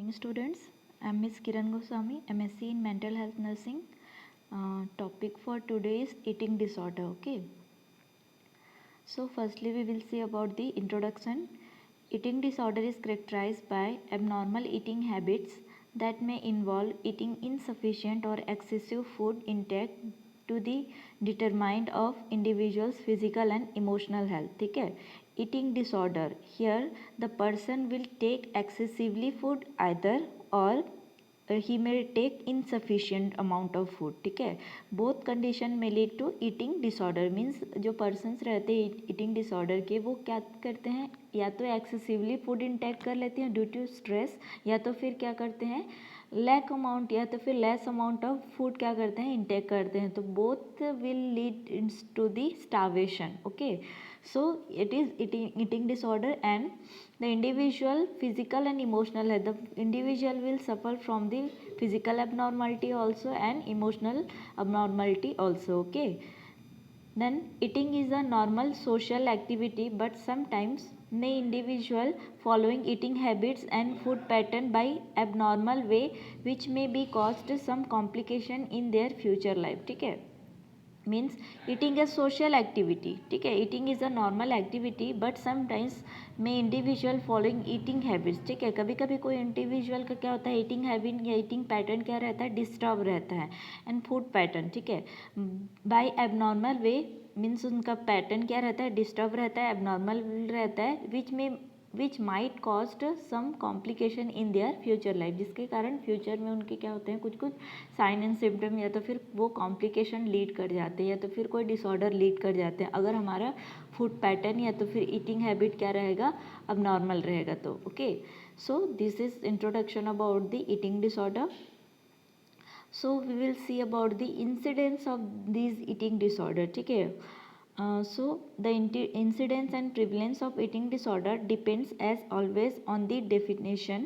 Morning students, I am Ms. Kiran Goswami, MSc in Mental Health Nursing. Topic for today is eating disorder. Okay. So firstly we will see about the introduction. Eating disorder is characterized by abnormal eating habits that may involve eating insufficient or excessive food intake to the determined of individual's physical and emotional health. ठीक है. Eating disorder, here the person will take excessively food either or he may take insufficient amount of food. ठीक है. Both condition में lead to eating disorder. Means जो persons रहते हैं eating disorder के, वो क्या करते हैं, या तो एक्सेसिवली फूड इंटेक कर लेते हैं ड्यू टू स्ट्रेस, या तो फिर क्या करते हैं लैक अमाउंट या तो फिर लेस अमाउंट ऑफ फूड क्या करते हैं इंटेक करते हैं. तो both will lead to the starvation. Okay. So it is eating disorder, and the individual physical and emotional health. The individual will suffer from the physical abnormality also and emotional abnormality also. Okay. Then eating is a normal social activity, but sometimes may individual following eating habits and food pattern by abnormal way, which may be caused some complication in their future life. ठीक है. Means eating ए social activity. ठीक है. Eating is a normal activity but sometimes में individual following eating habits. ठीक है. कभी कभी कोई इंडिविजुअल का क्या होता है ईटिंग हैबिट या ईटिंग पैटर्न क्या रहता है डिस्टर्ब रहता है. And food pattern. ठीक है. बाय एबनॉर्मल वे मीन्स उनका पैटर्न क्या रहता है डिस्टर्ब रहता है एबनॉर्मल रहता है which might cost some complication in their future life. जिसके कारण फ्यूचर में उनके क्या होते हैं कुछ साइन एंड सिम्टम या तो फिर वो कॉम्प्लिकेशन लीड कर जाते हैं या तो फिर कोई डिसऑर्डर लीड कर जाते हैं अगर हमारा फूड पैटर्न या तो फिर ईटिंग हैबिट क्या रहेगा अब नॉर्मल रहेगा तो. Okay. So this is introduction about the eating disorder. So we will see about the incidents of this eating disorder. ठीक है. So the incidence and prevalence of eating disorder depends as always on the definition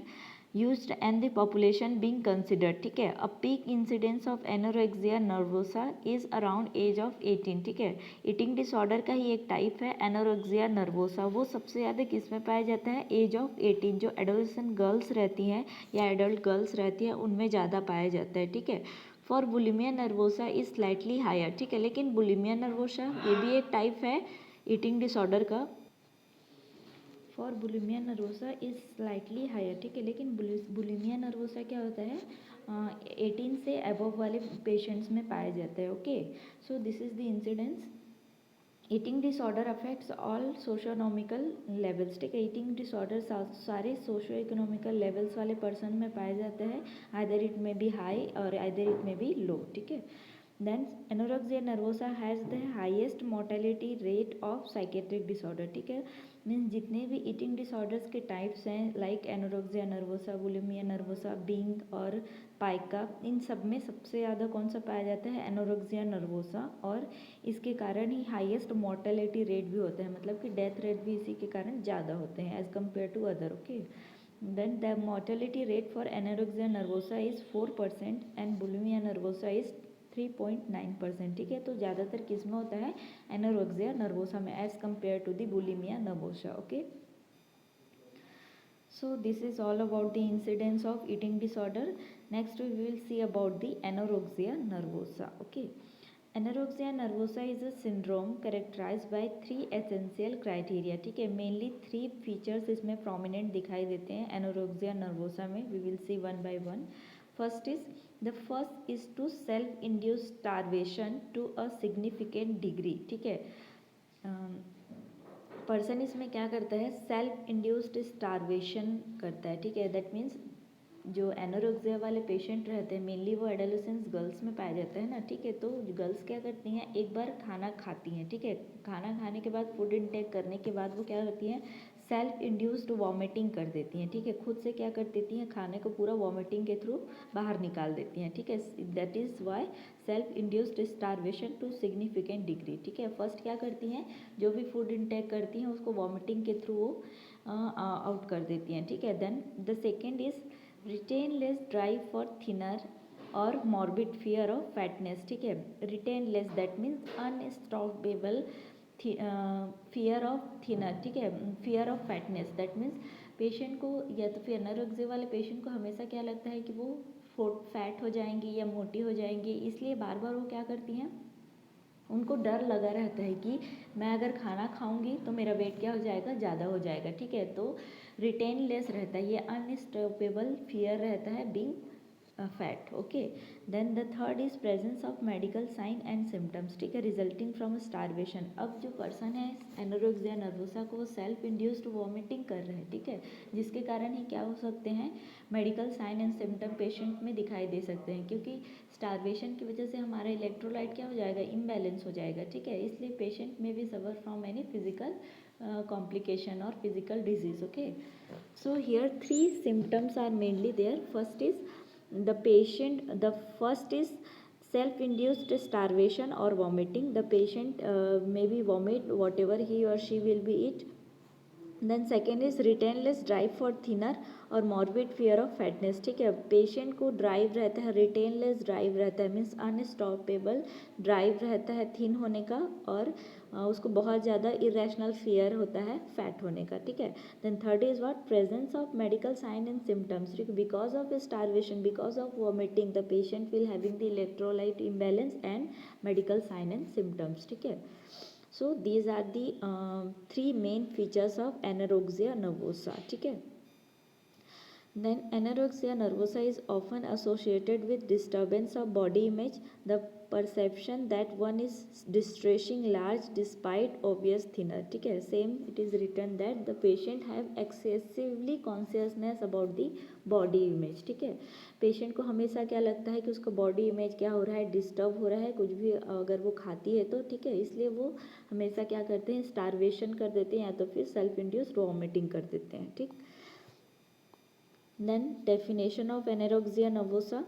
used and the population being considered. ठीक है. A peak incidence of anorexia nervosa is around age of 18. ठीक है. Eating disorder का ही एक type है anorexia nervosa. वो सबसे ज़्यादा किस में पाया जाता है एज ऑफ 18. जो एडोलेसेंट गर्ल्स रहती हैं या एडल्ट गर्ल्स रहती हैं उनमें ज़्यादा पाया जाता है. ठीक है. For bulimia nervosa is slightly higher. ठीक है. लेकिन बुलिमिया नर्वोसा ये भी एक टाइप है ईटिंग डिसऑर्डर का. For bulimia nervosa is slightly higher. ठीक है. लेकिन बुलिमिया नर्वोसा क्या होता है 18 से अबव वाले पेशेंट्स में पाया जाता है. Okay. So this is the incidence. Eating disorder affects all socionomical levels. ठीक है. ईटिंग डिसऑर्डर सारे सोशो इकोनॉमिकल लेवल्स वाले पर्सन में पाए जाते हैं. Either it may be high और either it may be low. ठीक है. Then anorexia nervosa has the highest mortality rate of psychiatric disorder. ठीक है. मीन्स जितने भी ईटिंग डिसऑर्डर्स के टाइप्स हैं like anorexia nervosa bulimia nervosa binge और पाइका, इन सब में सबसे ज़्यादा कौन सा पाया जाता है एनोरेक्सिया नर्वोसा. और इसके कारण ही हाईएस्ट मोर्टेलिटी रेट भी होता है. मतलब कि डेथ रेट भी इसी के कारण ज़्यादा होते हैं as compare to other. Okay. Then the mortality rate for anorexia nervosa is 4% and bulimia nervosa is 3.9%. ठीक है. तो ज़्यादातर किस में होता है एनोरेक्सिया नर्वोसा में as compare to the bulimia nervosa. Okay. So this is all about the incidence of eating disorder. Next we will see about the anorexia nervosa. Okay. Anorexia nervosa is a syndrome characterized by 3 essential criteria. ठीक है. Mainly 3 features इसमें prominent दिखाई देते हैं anorexia nervosa में. We will see one by one. The first is to self-induced starvation to a significant degree. ठीक है. Person इसमें क्या करता है सेल्फ इंड्यूस्ड स्टारवेशन करता है. ठीक है. दैट मीन्स जो एनोरेक्सिया वाले पेशेंट रहते हैं मेनली वो एडोलेसेंस गर्ल्स में पाया जाता है ना. ठीक है. तो गर्ल्स क्या करती हैं एक बार खाना खाती हैं. ठीक है. खाना खाने के बाद फूड इनटेक करने के बाद वो क्या करती हैं सेल्फ इंड्यूस्ड वॉमिटिंग कर देती हैं. ठीक है. खुद से क्या कर देती हैं खाने को पूरा वॉमिटिंग के थ्रू बाहर निकाल देती हैं. ठीक है. That is why self induced starvation to significant degree. ठीक है. फर्स्ट क्या करती हैं जो भी फूड इनटेक करती हैं उसको वॉमिटिंग के थ्रू वो आउट कर देती हैं. ठीक है. Then the second is relentless drive for thinner और मॉर्बिड फियर ऑफ फैटनेस. ठीक है. Relentless that means unstoppable fear of thinner. ठीक है. Fear of fatness that means patient को या तो फिर एनोरेक्सिया वाले पेशेंट को हमेशा क्या लगता है कि वो फैट हो जाएंगी या मोटी हो जाएंगी, इसलिए बार बार वो क्या करती हैं, उनको डर लगा रहता है कि मैं अगर खाना खाऊंगी तो मेरा वेट क्या हो जाएगा, ज़्यादा हो जाएगा, ठीक है। तो रिटेन लेस रहता है, ये अनस्टॉपेबल फियर रहता है being fat, okay. Then the third is presence of medical sign and symptoms, ठीक है, रिजल्टिंग फ्रॉम स्टारवेशन। अब जो पर्सन है एनोरेक्सिया नर्वोसा को वो सेल्फ इंड्यूस्ड वॉमिटिंग कर रहे हैं, ठीक है, जिसके कारण ही क्या हो सकते हैं, medical sign and symptom patient में दिखाई दे सकते हैं, क्योंकि स्टारवेशन की वजह से हमारा इलेक्ट्रोलाइट क्या हो जाएगा, इम्बैलेंस हो जाएगा, ठीक है। इसलिए पेशेंट में भी suffer from any physical complication or physical disease, okay. So here three symptoms are mainly there. First is the first is self-induced starvation or vomiting. The patient maybe vomit whatever he or she will be eat. Then second is relentless drive for thinner और morbid fear of fatness, ठीक है। Patient को drive रहता है, रिटेनलेस drive रहता है, means unstoppable drive रहता है थिन होने का, और उसको बहुत ज़्यादा इरेशनल फियर होता है फैट होने का, ठीक है। Then third is what, presence of medical sign and symptoms, ठीक है, because of starvation, because of vomiting the patient will having the electrolyte imbalance and medical sign and symptoms, ठीक है। So these are the three main features of anorexia nervosa, ठीक है। Then anorexia nervosa is often associated with disturbance of body image, the perception that one is distressing large despite obvious thinner, ठीक है। Same it is written that the patient have excessively consciousness about the body image, ठीक है। Patient को हमेशा क्या लगता है कि उसका बॉडी इमेज क्या हो रहा है, डिस्टर्ब हो रहा है, कुछ भी अगर वो खाती है तो, ठीक है, इसलिए वो हमेशा क्या करते हैं, स्टारवेशन कर देते हैं या तो फिर सेल्फ इंड्यूस्ड वॉमिटिंग कर देते हैं, ठीक। Then definition of anorexia nervosa.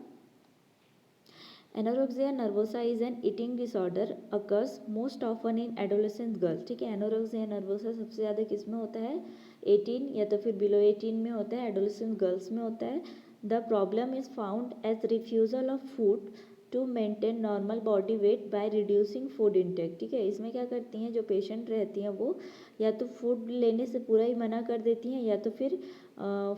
Anorexia nervosa is an eating disorder occurs most often in adolescent girls, ठीक है। एनोरेक्सिया नर्वोसा सबसे ज़्यादा किस में होता है, 18 या तो फिर बिलो 18 में होता है, एडोलेसेंट गर्ल्स में होता है. The problem is found as refusal of food to maintain normal body weight by reducing food intake, ठीक है। इसमें क्या करती हैं जो पेशेंट रहती हैं वो या तो फूड लेने से पूरा ही मना कर देती हैं या तो फिर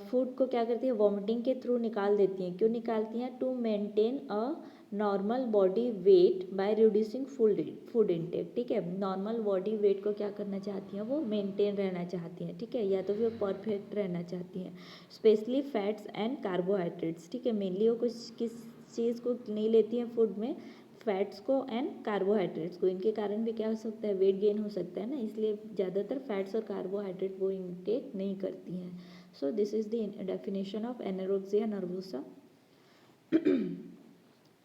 फूड को क्या करती है, वॉमिटिंग के थ्रू निकाल देती हैं. क्यों निकालती हैं, to maintain a normal body weight by reducing food intake, ठीक है। नॉर्मल बॉडी वेट को क्या करना चाहती हैं, वो मेंटेन रहना चाहती हैं, ठीक है, या तो फिर परफेक्ट रहना चाहती हैं. स्पेशली फैट्स एंड कार्बोहाइड्रेट्स, ठीक है, मेनली वो कुछ किस चीज़ को नहीं लेती हैं फूड में, फैट्स को एंड कार्बोहाइड्रेट्स को. इनके कारण भी क्या हो सकता है, वेट गेन हो सकता है ना, इसलिए ज़्यादातर फैट्स और कार्बोहाइड्रेट वो इंटेक नहीं करती हैं. सो this is the definition of anorexia nervosa.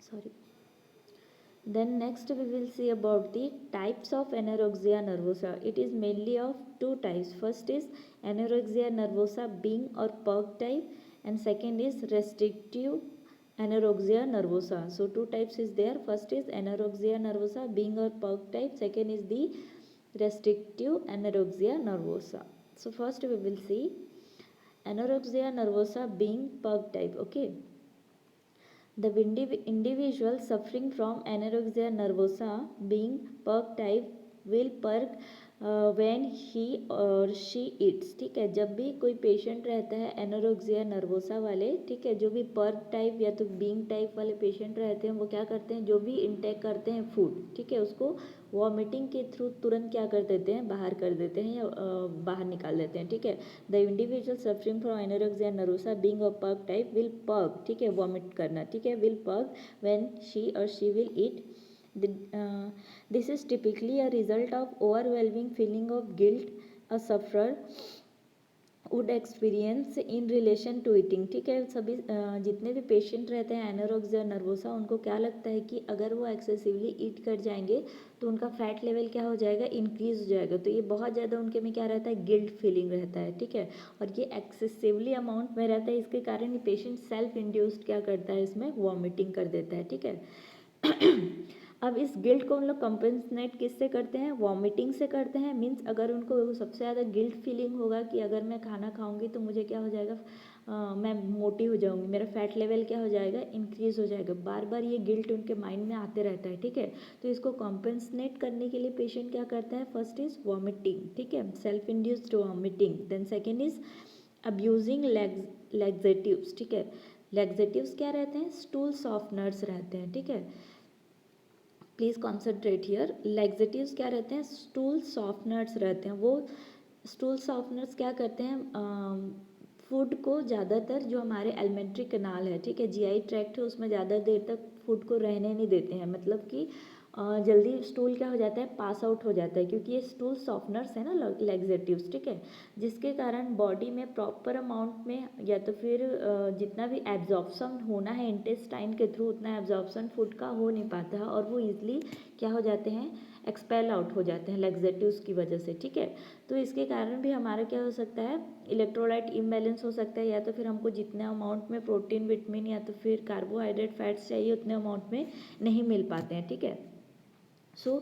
Sorry. Then next we will see about the types of anorexia nervosa. It is mainly of two types. First is anorexia nervosa being or PERG type, and second is restrictive anorexia nervosa. So two types is there. First is anorexia nervosa being or PERG type. Second is the restrictive anorexia nervosa. So first we will see anorexia nervosa being PERG type. Okay. The individual suffering from anorexia nervosa being PERG type will PERG when he or she eats, ठीक है. जब भी कोई patient रहता है anorexia nervosa वाले, ठीक है, जो भी PERG टाइप या तो बीइंग टाइप वाले पेशेंट रहते हैं वो क्या करते हैं, जो भी इंटेक करते हैं फूड, ठीक है, उसको वॉमिटिंग के थ्रू तुरंत क्या कर देते हैं, बाहर कर देते हैं या बाहर निकाल देते हैं, ठीक है. The individual suffering from anorexia nervosa being a PERG type will PERG, ठीक है, वॉमिट करना, ठीक है, विल PERG व्हेन शी और she will eat. This is typically a result of overwhelming feeling of guilt a sufferer would experience in relation to eating, ठीक है. सभी जितने भी पेशेंट रहते हैं एनोरेक्सिया नर्वोसा, उनको क्या लगता है कि अगर वो एक्सेसिवली ईट कर जाएंगे तो उनका फैट लेवल क्या हो जाएगा, इंक्रीज हो जाएगा. तो ये बहुत ज़्यादा उनके में क्या रहता है, गिल्ट फीलिंग रहता है, ठीक है, और ये एक्सेसिवली अमाउंट में रहता है. इसके कारण ये पेशेंट सेल्फ इंड्यूस्ड क्या करता है, इसमें वॉमिटिंग कर देता है, ठीक है. अब इस गिल्ट को हम लोग कंपेंसेट किससे करते हैं, वॉमिटिंग से करते हैं. मीन्स अगर उनको सबसे ज़्यादा गिल्ट फीलिंग होगा कि अगर मैं खाना खाऊंगी तो मुझे क्या हो जाएगा, मैं मोटी हो जाऊंगी, मेरा फैट लेवल क्या हो जाएगा, इंक्रीज हो जाएगा. बार बार ये गिल्ट उनके माइंड में आते रहता है, ठीक है. तो इसको कंपेंसेट करने के लिए पेशेंट क्या करता है, फर्स्ट इज वॉमिटिंग, ठीक है, self induced vomiting. Then second is abusing laxatives, ठीक है। लैक्सेटिव्स क्या रहते हैं? स्टूल सॉफ्टनर्स रहते हैं, ठीक है। Please concentrate here. लैक्सेटिव्स क्या रहते हैं? स्टूल सॉफ्टनर्स रहते हैं। वो स्टूल सॉफ्टनर्स क्या करते हैं? फूड को ज़्यादातर जो हमारे एलिमेंट्री कनाल है, ठीक है, जीआई ट्रैक्ट है, उसमें ज़्यादा देर तक फूड को रहने नहीं देते हैं, मतलब कि जल्दी स्टूल क्या हो जाता है? पास आउट हो जाता है, क्योंकि ये स्टूल सॉफ्टनर्स है ना, लैक्सेटिव्स, ठीक है, जिसके कारण बॉडी में प्रॉपर अमाउंट में या तो फिर जितना भी एब्जॉर्प्शन होना है इंटेस्टाइन के थ्रू, उतना एब्जॉर्प्शन फूड का हो नहीं पाता है, और वो ईजिली क्या हो जाते हैं? एक्सपेल आउट हो जाते हैं लैक्सेटिव्स की वजह से, ठीक है। तो इसके कारण भी हमारा क्या हो सकता है? इलेक्ट्रोलाइट इम्बैलेंस हो सकता है, या तो फिर हमको जितने अमाउंट में प्रोटीन, विटामिन या तो फिर कार्बोहाइड्रेट, फैट्स चाहिए उतने अमाउंट में नहीं मिल पाते हैं, ठीक है। सो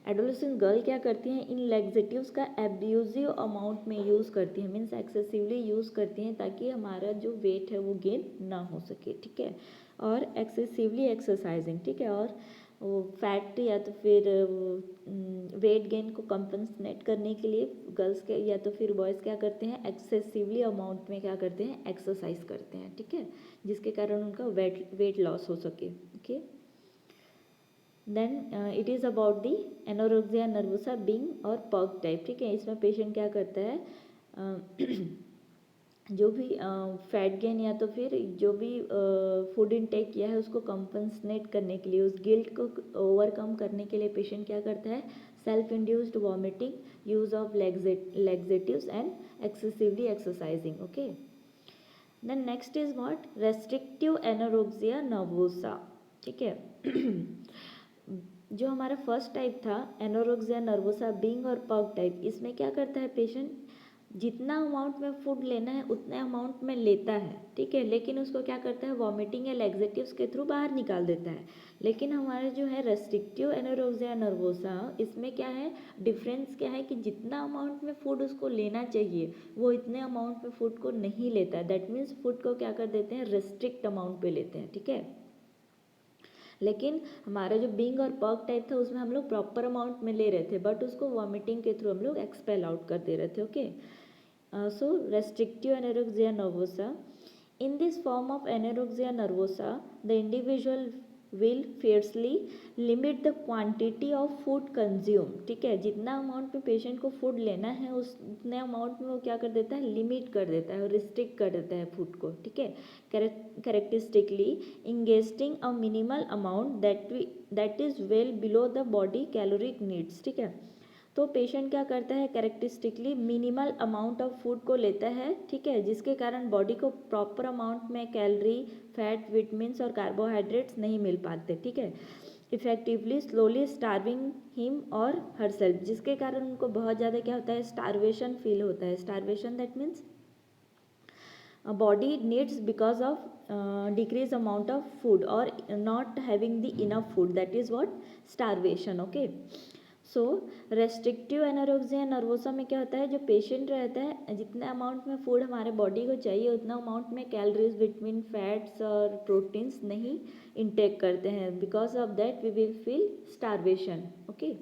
एडोलेसेंट गर्ल क्या करती हैं? इन लैक्सेटिव्स का एब्यूजिव अमाउंट में यूज़ करती हैं, मीन्स एक्सेसिवली यूज़ करती हैं, ताकि हमारा जो वेट है वो गेन ना हो सके, ठीक है। और एक्सेसिवली एक्सरसाइजिंग, ठीक है, और वो फैट या तो फिर वेट गेन को कंपनसेट करने के लिए गर्ल्स के या तो फिर बॉयज़ क्या करते हैं? एक्सेसिवली अमाउंट में क्या करते हैं? एक्सरसाइज करते हैं, ठीक है, जिसके कारण उनका वेट लॉस हो सके, okay. Then it is about the anorexia nervosa binge और पर्क टाइप, ठीक है। इसमें पेशेंट क्या करता है? जो भी फैट गेन या तो फिर जो भी फूड इनटेक किया है उसको कंपनसेट करने के लिए, उस गिल्ट को ओवरकम करने के लिए पेशेंट क्या करता है? Self induced vomiting, use of laxatives and excessively exercising, okay. Then next is what? Restrictive anorexia nervosa, ठीक है। जो हमारा फर्स्ट टाइप था एनोरेक्सिया नर्वोसा बिंग और पर्क टाइप, इसमें क्या करता है पेशेंट? जितना अमाउंट में फूड लेना है उतने अमाउंट में लेता है, ठीक है, लेकिन उसको क्या करता है? वॉमिटिंग या लैक्सेटिव्स के थ्रू बाहर निकाल देता है। लेकिन हमारे जो है रेस्ट्रिक्टिव एनोरेक्सिया नर्वोसा, इसमें क्या है? डिफरेंस क्या है कि जितना अमाउंट में फूड उसको लेना चाहिए वो इतने अमाउंट में फूड को नहीं लेता है। दैट मीन्स फूड को क्या कर देते हैं? रेस्ट्रिक्ट अमाउंट पे लेते हैं, ठीक है। लेकिन हमारा जो बिंग और पर्क टाइप था उसमें हम लोग प्रॉपर अमाउंट में ले रहे थे, बट उसको वॉमिटिंग के थ्रू हम लोग एक्सपेल आउट कर दे रहे थे, okay. So restrictive anorexia nervosa. In this form of anorexia nervosa, the individual will fiercely limit the quantity of food consumed, ठीक है। जितना अमाउंट में पेशेंट को फूड लेना है उतने अमाउंट में वो क्या कर देता है? लिमिट कर देता है, रिस्ट्रिक्ट कर देता है फूड को, ठीक है। Characteristically ingesting a minimal amount that is well below the body caloric needs, ठीक है। तो पेशेंट क्या करता है? Characteristically minimal amount of food को लेता है, ठीक है, जिसके कारण बॉडी को प्रॉपर अमाउंट में कैलोरी, फैट, विटामिन्स और कार्बोहाइड्रेट्स नहीं मिल पाते, ठीक है। इफेक्टिवली स्लोली स्टार्विंग हिम और हरसेल्फ, जिसके कारण उनको बहुत ज़्यादा क्या होता है? स्टार्वेशन फील होता है। Starvation that means body needs because of decrease amount of food or not having the enough food, that is what? Starvation, okay। So restrictive anorexia nervosa में क्या होता है? जो पेशेंट रहता है जितने अमाउंट में फूड हमारे बॉडी को चाहिए उतना अमाउंट में कैलोरीज, विटामिन, फैट्स और प्रोटीन्स नहीं इनटेक करते हैं। Because of that we will feel starvation, okay.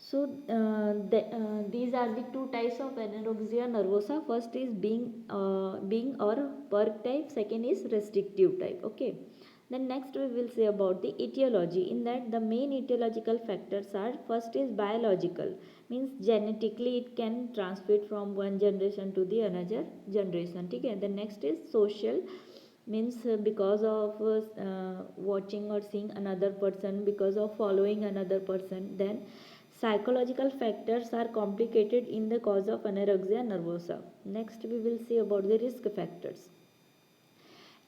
So these are the two types of anorexia nervosa. First is being or perk type. Second is restrictive type. Okay. Then next we will say about the etiology. In that the main etiological factors are: first is biological, means genetically it can transmit from one generation to the another generation. ठीक है. The next is social, means because of watching or seeing another person, because of following another person. Then psychological factors are complicated in the cause of anorexia nervosa. Next we will see about the risk factors.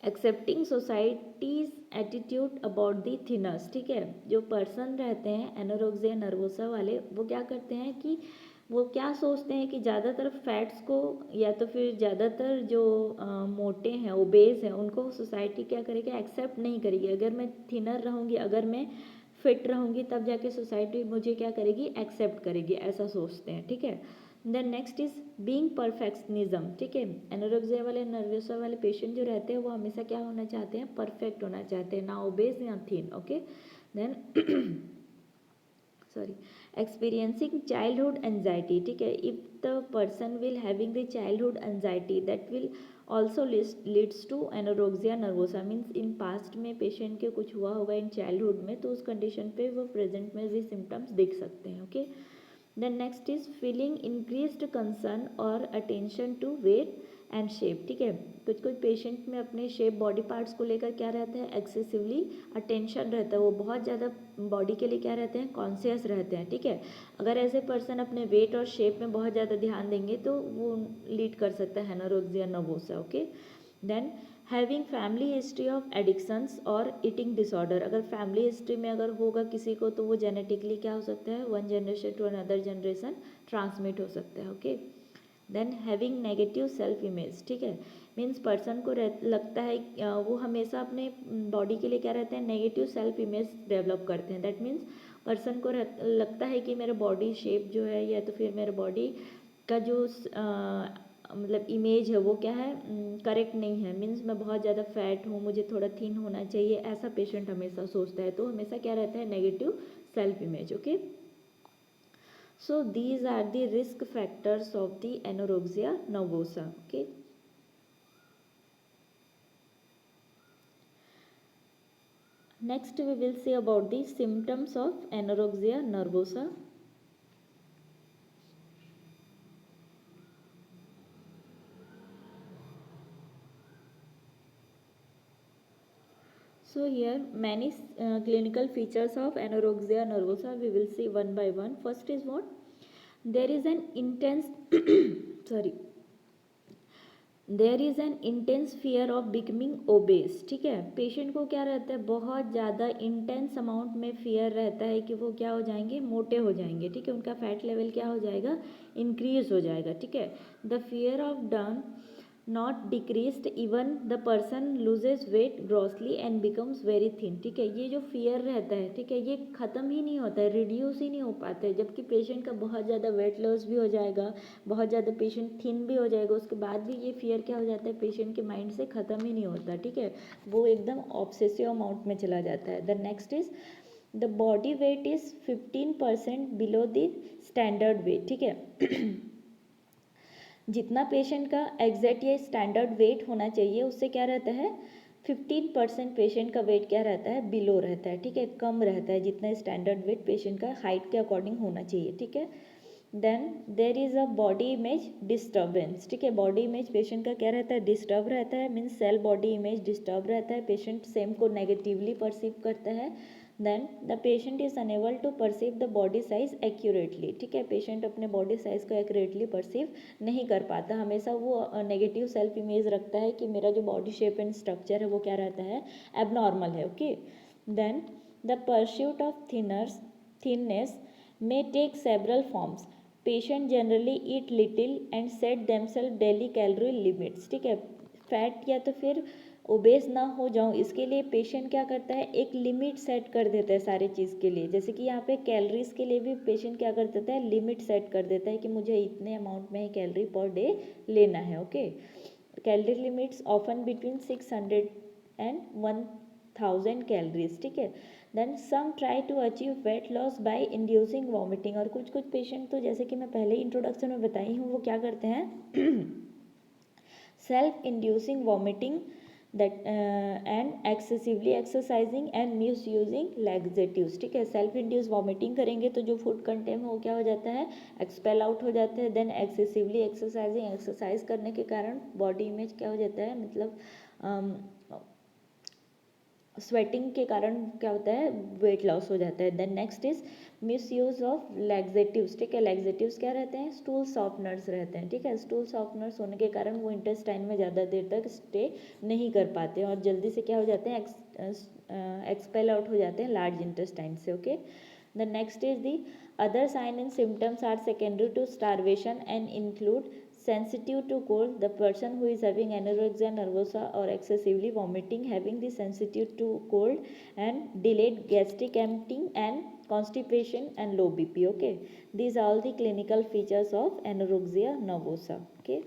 Accepting societies attitude about the thinners, ठीक है। जो person रहते हैं anorexia nervosa वाले, वो क्या करते हैं कि वो क्या सोचते हैं कि ज़्यादातर फैट्स को या तो फिर ज़्यादातर जो मोटे हैं, ओबेज हैं, उनको सोसाइटी क्या करेगी? एक्सेप्ट नहीं करेगी। अगर मैं थिनर रहूँगी, अगर मैं फिट रहूँगी, तब जाके सोसाइटी मुझे क्या करेगी? एक्सेप्ट करेगी, ऐसा सोचते हैं, ठीक है। Then next is being perfectionism, ठीक है। एनोरेक्सिया वाले, नर्वोसा वाले पेशेंट जो रहते हैं वो हमेशा क्या होना चाहते हैं? परफेक्ट होना चाहते हैं, ना ओबेस ना thin, okay. Then sorry. experiencing childhood anxiety, ठीक है. If the person will having the childhood anxiety, that will also leads to anorexia nervosa, means in past में पेशेंट के कुछ हुआ होगा इन चाइल्डहुड में, तो उस कंडीशन पे वो प्रेजेंट में भी सिम्टम्स दिख सकते हैं. Okay. Then next is feeling increased concern और attention to weight and shape, ठीक है. कुछ कुछ पेशेंट में अपने शेप बॉडी पार्ट्स को लेकर क्या रहता है, एक्सेसिवली अटेंशन रहता है, वो बहुत ज़्यादा बॉडी के लिए क्या रहते हैं, कॉन्शियस रहते हैं, ठीक है. अगर ऐसे पर्सन अपने वेट और शेप में बहुत ज़्यादा ध्यान देंगे तो वो लीड कर सकता है anorexia nervosa. Okay. Then having family history of addictions और ईटिंग डिसऑर्डर, अगर फैमिली हिस्ट्री में अगर होगा किसी को तो वो जेनेटिकली क्या हो सकता है, one generation to another generation transmit हो सकता है. Okay. Then having negative self image, ठीक है. मीन्स पर्सन को लगता है वो हमेशा अपने बॉडी के लिए क्या रहते हैं, नेगेटिव सेल्फ इमेज डेवलप करते हैं. दैट मीन्स पर्सन को लगता है कि मेरा बॉडी शेप जो है या तो फिर मेरे बॉडी का जो मतलब इमेज है वो क्या है, करेक्ट नहीं है. मीन्स मैं बहुत ज़्यादा फैट हूँ, मुझे थोड़ा थिन होना चाहिए, ऐसा पेशेंट हमेशा सोचता है. तो हमेशा क्या रहता है, negative self image. Okay. So these are the risk factors of the anorexia nervosa. Okay. Next we will see about the symptoms of anorexia nervosa. So here many clinical features of anorexia nervosa we will see one by one. First is what? There is an intense sorry. There is an intense fear of becoming obese, ठीक है. Patient को क्या रहता है, बहुत ज़्यादा intense amount में fear रहता है कि वो क्या हो जाएंगे, मोटे हो जाएंगे, ठीक है. उनका फैट लेवल क्या हो जाएगा, इंक्रीज हो जाएगा, ठीक है. The fear of done not decreased even the person loses weight grossly and becomes very thin, ठीक है. ये जो फियर रहता है, ठीक है, ये ख़त्म ही नहीं होता है, रिड्यूस ही नहीं हो पाता है. जबकि पेशेंट का बहुत ज़्यादा वेट लॉस भी हो जाएगा, बहुत ज़्यादा पेशेंट थिन भी हो जाएगा, उसके बाद भी ये फियर क्या हो जाता है, पेशेंट के माइंड से ख़त्म ही नहीं होता, ठीक है. वो एकदम ऑब्सेसिव अमाउंट में चला जाता है. The next is the body weight is 15% below the standard weight, ठीक है. जितना पेशेंट का एग्जैक्ट या स्टैंडर्ड वेट होना चाहिए उससे क्या रहता है, 15% पेशेंट का वेट क्या रहता है, बिलो रहता है, ठीक है, कम रहता है जितना स्टैंडर्ड वेट पेशेंट का हाइट के अकॉर्डिंग होना चाहिए, ठीक है. Then there is a body image disturbance, ठीक है. बॉडी इमेज पेशेंट का क्या रहता है, डिस्टर्ब रहता है. Means self body image disturb रहता है, पेशेंट सेम को नेगेटिवली परसीव करता है. Then the patient is unable to perceive the body size accurately, ठीक है. पेशेंट अपने बॉडी साइज को एक्यूरेटली परसीव नहीं कर पाता, हमेशा वो नेगेटिव सेल्फ इमेज रखता है कि मेरा जो बॉडी शेप एंड स्ट्रक्चर है वो क्या रहता है, एबनॉर्मल है. Okay. Then the pursuit of thinness may take several forms. Patient generally eat little and set themselves daily calorie limits, ठीक है. फैट या तो फिर ओबेस ना हो जाऊं इसके लिए पेशेंट क्या करता है, एक लिमिट सेट कर देता है सारे चीज़ के लिए. जैसे कि यहाँ पे कैलोरीज के लिए भी पेशेंट क्या कर देता है, लिमिट सेट कर देता है कि मुझे इतने अमाउंट में ही कैलोरी पर डे लेना है. Okay. Calorie limits often between 600 and 1000 calories, ठीक है. Then some try to achieve weight loss by inducing vomiting, और कुछ कुछ पेशेंट तो जैसे कि मैं पहले इंट्रोडक्शन में बताई हूँ वो क्या करते हैं, self inducing vomiting that and excessively exercising and miss using laxatives, ठीक है. सेल्फ इंड्यूस वॉमिटिंग करेंगे तो जो फूड कंटेंट वो क्या हो जाता है, एक्सपेल आउट हो जाता है. देन एक्सेसिवली एक्सरसाइज करने के कारण बॉडी इमेज क्या हो जाता है, मतलब स्वेटिंग के कारण क्या होता है, वेट लॉस हो जाता है. Then next is misuse of laxatives, ठीक है. लैक्सेटिव्स क्या रहते हैं, स्टूल सॉफ्टनर्स रहते हैं, ठीक है. स्टूल सॉफ्टनर्स होने के कारण वो इंटेस्टाइन में ज़्यादा देर तक स्टे नहीं कर पाते और जल्दी से क्या हो जाते हैं, एक्सपेल आउट हो जाते हैं लार्ज इंटेस्टाइन से. Okay. The next is the other sign and symptoms are secondary to starvation and include sensitive to cold, the person who is having anorexia nervosa or excessively vomiting, having the sensitive to cold and delayed gastric emptying and constipation and low BP. Okay, these are all the clinical features of anorexia nervosa. Okay,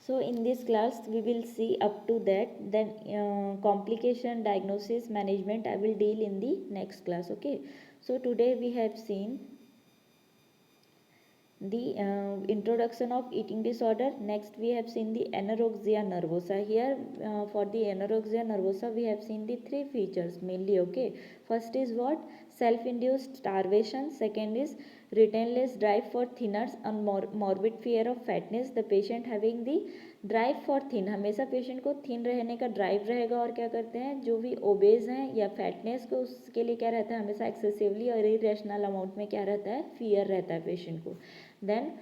so in this class we will see up to that, then complication, diagnosis, management I will deal in the next class. Okay, So today we have seen the introduction of eating disorder. Next we have seen the anorexia nervosa. Here for the anorexia nervosa we have seen the three features mainly. Okay, first is what? Self-induced starvation. Second is relentless drive for thinners and morbid fear of fatness. The patient having the drive for thin, हमेशा patient को thin रहने का drive रहेगा और क्या करते हैं जो भी ओबेज हैं या फैटनेस को उसके लिए क्या रहता है हमेशा एक्सेसिवली और इरेशनल अमाउंट में क्या रहता है फियर रहता है पेशेंट को. Then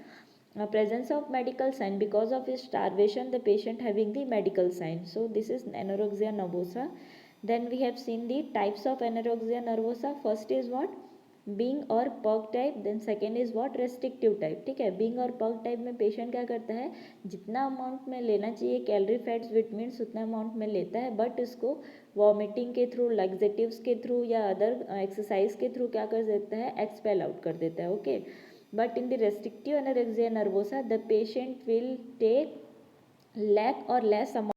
presence of medical sign because of his starvation the patient having the medical sign. So this is anorexia nervosa. Then we have seen the types of anorexia nervosa. First is what? Binge और purge type. Then second is what? Restrictive type. ठीक है, being और purge type में patient क्या करता है जितना amount में लेना चाहिए कैलोरी फैट्स विटामिन्स उतना अमाउंट में लेता है बट इसको वॉमिटिंग के थ्रू लैक्सेटिव्स के थ्रू या अदर एक्सरसाइज के थ्रू क्या कर देता है एक्सपेल आउट कर देता है. Okay, but in the restrictive anorexia nervosa the patient will take lack or less amount